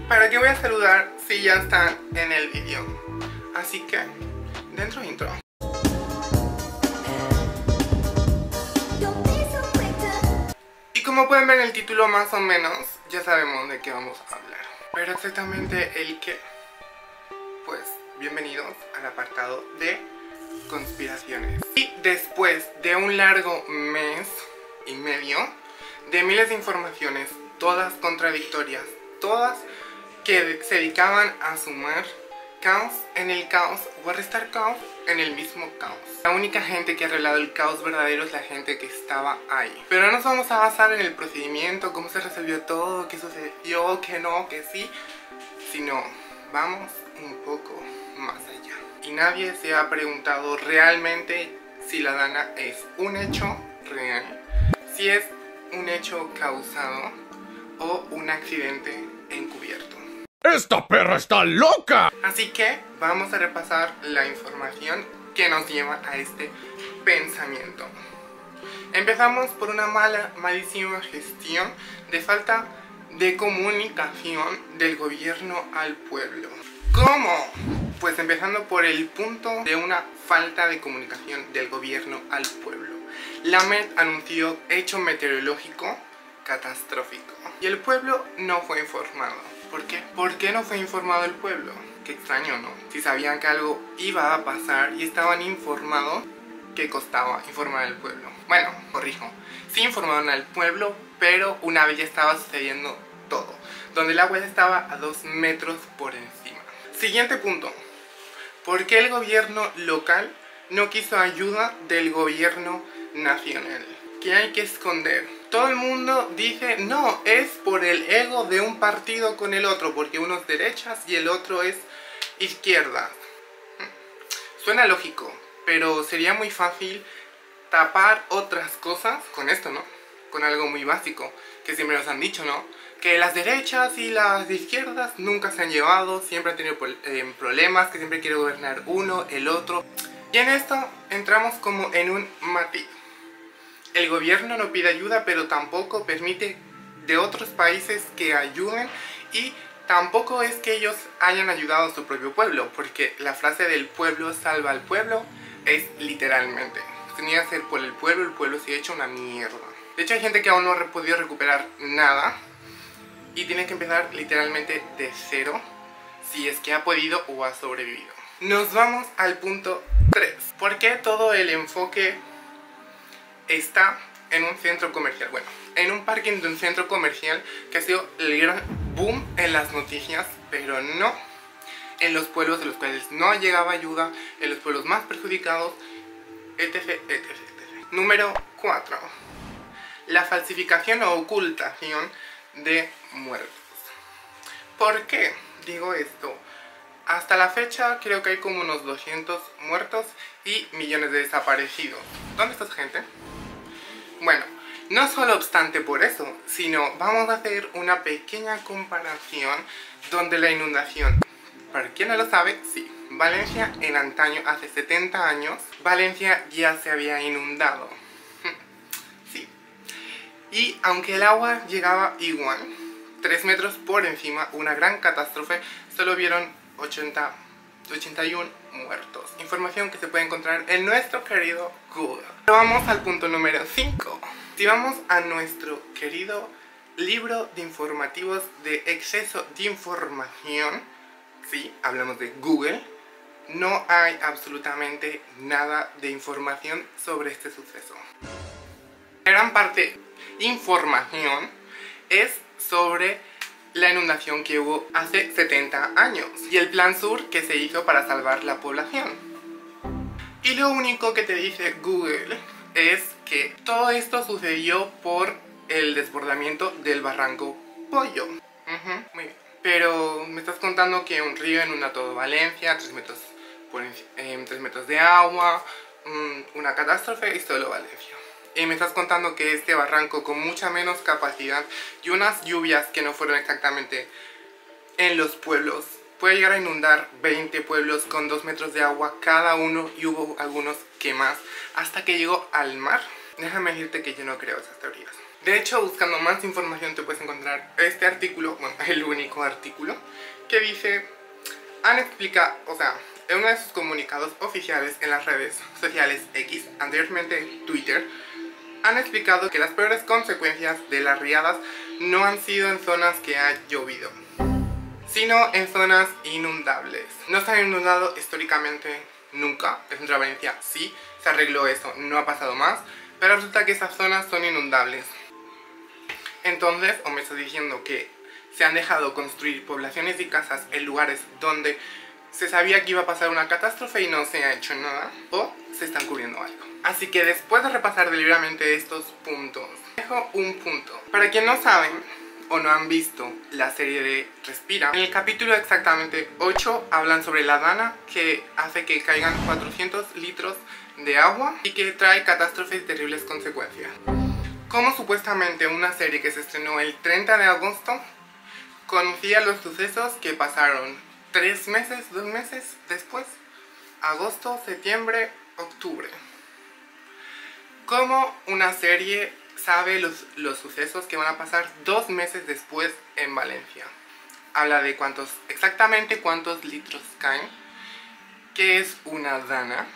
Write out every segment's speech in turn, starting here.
¿Para qué voy a saludar si ya están en el vídeo? Así que, dentro intro. Y como pueden ver en el título más o menos, ya sabemos de qué vamos a hablar. Pero exactamente el qué, pues bienvenidos al apartado de conspiraciones. Y después de un largo mes y medio de miles de informaciones, todas contradictorias, todas que se dedicaban a sumar caos en el caos o a restar caos en el mismo caos. La única gente que ha revelado el caos verdadero es la gente que estaba ahí. Pero no nos vamos a basar en el procedimiento, cómo se resolvió todo, qué sucedió, qué no, qué sí, sino vamos un poco más allá. Y nadie se ha preguntado realmente si la Dana es un hecho real, si es un hecho causado o un accidente encubierto. ¡Esta perra está loca! Así que vamos a repasar la información que nos lleva a este pensamiento. Empezamos por una malísima gestión de falta de comunicación del gobierno al pueblo. ¿Cómo? Pues empezando por el punto de una falta de comunicación del gobierno al pueblo. La Met anunció hecho meteorológico catastrófico y el pueblo no fue informado. ¿Por qué? ¿Por qué no fue informado el pueblo? Qué extraño, ¿no? Si sabían que algo iba a pasar y estaban informados, ¿qué costaba informar al pueblo? Bueno, corrijo, sí informaron al pueblo, pero una vez ya estaba sucediendo todo, donde el agua ya estaba a 2 metros por encima. Siguiente punto. ¿Por qué el gobierno local no quiso ayuda del gobierno nacional? ¿Qué hay que esconder? Todo el mundo dice, no, es por el ego de un partido con el otro, porque uno es derechas y el otro es izquierda. Suena lógico, pero sería muy fácil tapar otras cosas con esto, ¿no? Con algo muy básico, que siempre nos han dicho, ¿no? Que las derechas y las izquierdas nunca se han llevado, siempre han tenido problemas, que siempre quiere gobernar uno, el otro. Y en esto entramos como en un matiz. El gobierno no pide ayuda, pero tampoco permite de otros países que ayuden, y tampoco es que ellos hayan ayudado a su propio pueblo, porque la frase del pueblo salva al pueblo es literalmente. Tenía que ser por el pueblo se ha hecho una mierda. De hecho hay gente que aún no ha podido recuperar nada y tiene que empezar literalmente de cero, si es que ha podido o ha sobrevivido. Nos vamos al punto 3. ¿Por qué todo el enfoque está en un centro comercial? Bueno, en un parking de un centro comercial que ha sido el gran boom en las noticias, pero no en los pueblos de los cuales no llegaba ayuda, en los pueblos más perjudicados, etc, etc, etc. Número 4. La falsificación o ocultación de muertos. ¿Por qué digo esto? Hasta la fecha creo que hay como unos 200 muertos y millones de desaparecidos. ¿Dónde está esa gente? Bueno, no solo obstante por eso, sino vamos a hacer una pequeña comparación donde la inundación, para quien no lo sabe, sí, Valencia en antaño, hace 70 años, Valencia ya se había inundado. Sí. Y aunque el agua llegaba igual, 3 metros por encima, una gran catástrofe, solo vieron 81 muertos. Información que se puede encontrar en nuestro querido Google. Pero vamos al punto número 5. Si vamos a nuestro querido libro de informativos de exceso de información, sí, hablamos de Google, no hay absolutamente nada de información sobre este suceso. Gran parte información es sobre la inundación que hubo hace 70 años y el plan sur que se hizo para salvar la población. Y lo único que te dice Google es que todo esto sucedió por el desbordamiento del barranco Pollo. Muy bien. Pero me estás contando que un río inunda todo Valencia, 3 metros de agua, una catástrofe y solo Valencia. Y me estás contando que este barranco con mucha menos capacidad y unas lluvias que no fueron exactamente en los pueblos puede llegar a inundar 20 pueblos con 2 metros de agua cada uno, y hubo algunos que más, hasta que llegó al mar. Déjame decirte que yo no creo esas teorías. De hecho, buscando más información te puedes encontrar este artículo, bueno, el único artículo, que dice, han explicado, o sea, en uno de sus comunicados oficiales en las redes sociales X, anteriormente Twitter, han explicado que las peores consecuencias de las riadas no han sido en zonas que ha llovido, sino en zonas inundables. No se han inundado históricamente nunca, en Centro Valencia sí, se arregló eso, no ha pasado más, pero resulta que esas zonas son inundables. Entonces, o me está diciendo que se han dejado construir poblaciones y casas en lugares donde se sabía que iba a pasar una catástrofe y no se ha hecho nada, o se están cubriendo algo. Así que después de repasar deliberadamente estos puntos, dejo un punto. Para quien no saben o no han visto la serie de Respira, en el capítulo exactamente 8 hablan sobre la dana que hace que caigan 400 litros de agua y que trae catástrofes y terribles consecuencias. Como supuestamente una serie que se estrenó el 30 de agosto conocía los sucesos que pasaron 3 meses, 2 meses después, agosto, septiembre, octubre. Como una serie sabe los sucesos que van a pasar 2 meses después en Valencia. Habla de exactamente cuántos litros caen, qué es una dana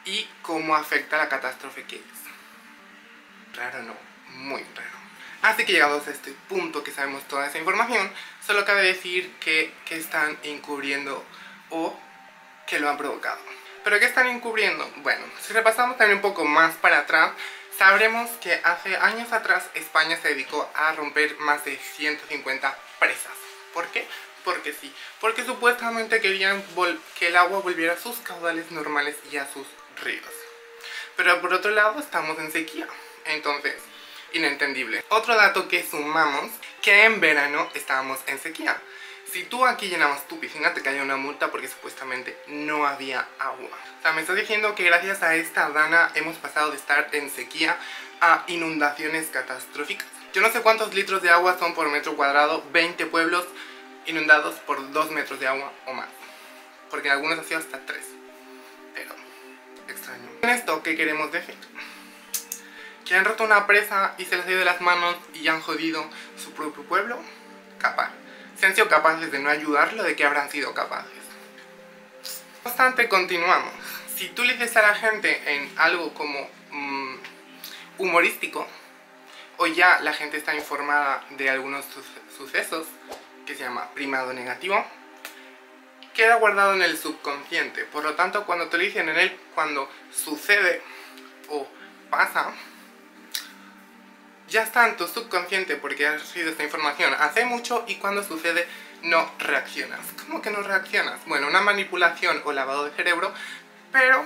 y cómo afecta la catástrofe que es. Raro, no, muy raro. Así que llegados a este punto que sabemos toda esa información, solo cabe decir que están encubriendo o que lo han provocado. ¿Pero qué están encubriendo? Bueno, si repasamos también un poco más para atrás, sabremos que hace años atrás España se dedicó a romper más de 150 presas. ¿Por qué? Porque sí, porque supuestamente querían que el agua volviera a sus caudales normales y a sus ríos. Pero por otro lado estamos en sequía. Entonces, inentendible. Otro dato que sumamos, que en verano estábamos en sequía. Si tú aquí llenabas tu piscina te caía una multa porque supuestamente no había agua. O sea, me estás diciendo que gracias a esta dana hemos pasado de estar en sequía a inundaciones catastróficas. Yo no sé cuántos litros de agua son por metro cuadrado, 20 pueblos inundados por 2 metros de agua o más. Porque en algunos ha sido hasta 3. Pero, extraño. ¿Con esto qué queremos decir? Que han roto una presa y se les ha ido de las manos y han jodido su propio pueblo. Capaz. Si han sido capaces de no ayudarlo, ¿de qué habrán sido capaces? No obstante, continuamos. Si tú le dices a la gente en algo como humorístico, o ya la gente está informada de algunos sucesos, que se llama primado negativo, queda guardado en el subconsciente. Por lo tanto, cuando te lo dicen en él, cuando sucede o pasa, ya está en tu subconsciente porque has recibido esta información hace mucho y cuando sucede no reaccionas. ¿Cómo que no reaccionas? Bueno, una manipulación o lavado de cerebro, pero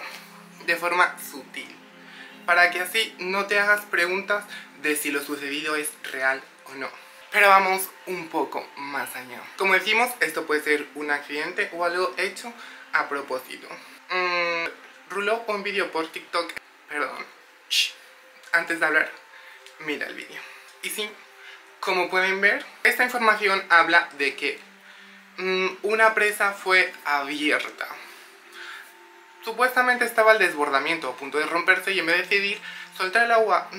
de forma sutil. Para que así no te hagas preguntas de si lo sucedido es real o no. Pero vamos un poco más allá. Como decimos, esto puede ser un accidente o algo hecho a propósito. Ruló un vídeo por TikTok. Perdón. Shh. Antes de hablar, mira el vídeo. Y sí, como pueden ver, esta información habla de que una presa fue abierta. Supuestamente estaba al desbordamiento, a punto de romperse, y en vez de decidir soltar el agua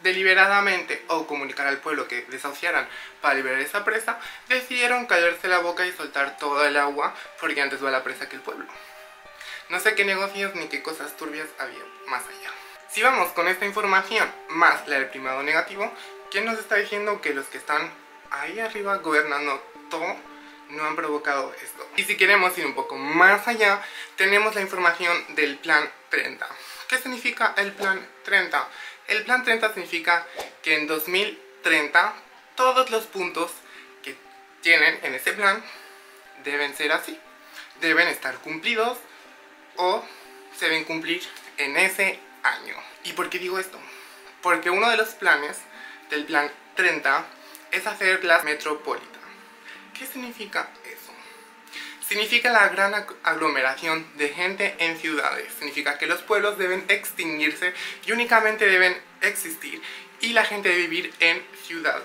deliberadamente o comunicar al pueblo que desahuciaran para liberar esa presa, decidieron callarse la boca y soltar todo el agua porque antes va la presa que el pueblo. No sé qué negocios ni qué cosas turbias había más allá. Si vamos con esta información, más la del primado negativo, ¿quién nos está diciendo que los que están ahí arriba gobernando todo no han provocado esto? Y si queremos ir un poco más allá, tenemos la información del Plan 30. ¿Qué significa el Plan 30? El Plan 30 significa que en 2030 todos los puntos que tienen en ese plan deben ser así. Deben estar cumplidos o se deben cumplir en ese año. ¿Y por qué digo esto? Porque uno de los planes del Plan 30 es hacer la metropolitana. ¿Qué significa eso? Significa la gran aglomeración de gente en ciudades. Significa que los pueblos deben extinguirse y únicamente deben existir y la gente debe vivir en ciudades.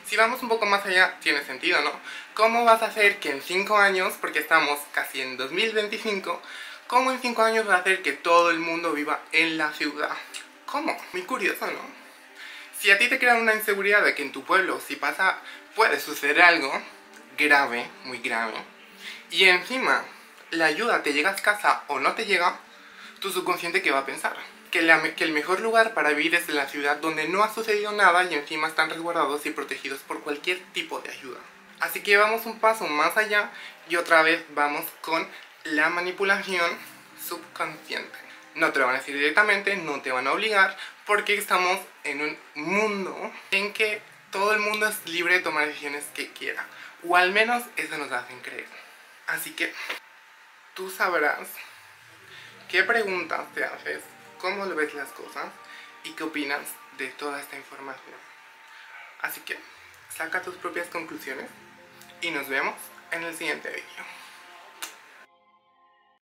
Si vamos un poco más allá, tiene sentido, ¿no? ¿Cómo vas a hacer que en 5 años, porque estamos casi en 2025, cómo en 5 años vas a hacer que todo el mundo viva en la ciudad? ¿Cómo? Muy curioso, ¿no? Si a ti te crean una inseguridad de que en tu pueblo si pasa puede suceder algo grave, muy grave, y encima la ayuda te llega a casa o no te llega, tu subconsciente ¿qué va a pensar? Que el mejor lugar para vivir es la ciudad donde no ha sucedido nada y encima están resguardados y protegidos por cualquier tipo de ayuda. Así que vamos un paso más allá y otra vez vamos con la manipulación subconsciente. No te lo van a decir directamente, no te van a obligar, porque estamos en un mundo en que todo el mundo es libre de tomar decisiones que quiera. O al menos eso nos hacen creer. Así que tú sabrás qué preguntas te haces, cómo lo ves las cosas y qué opinas de toda esta información. Así que saca tus propias conclusiones y nos vemos en el siguiente vídeo.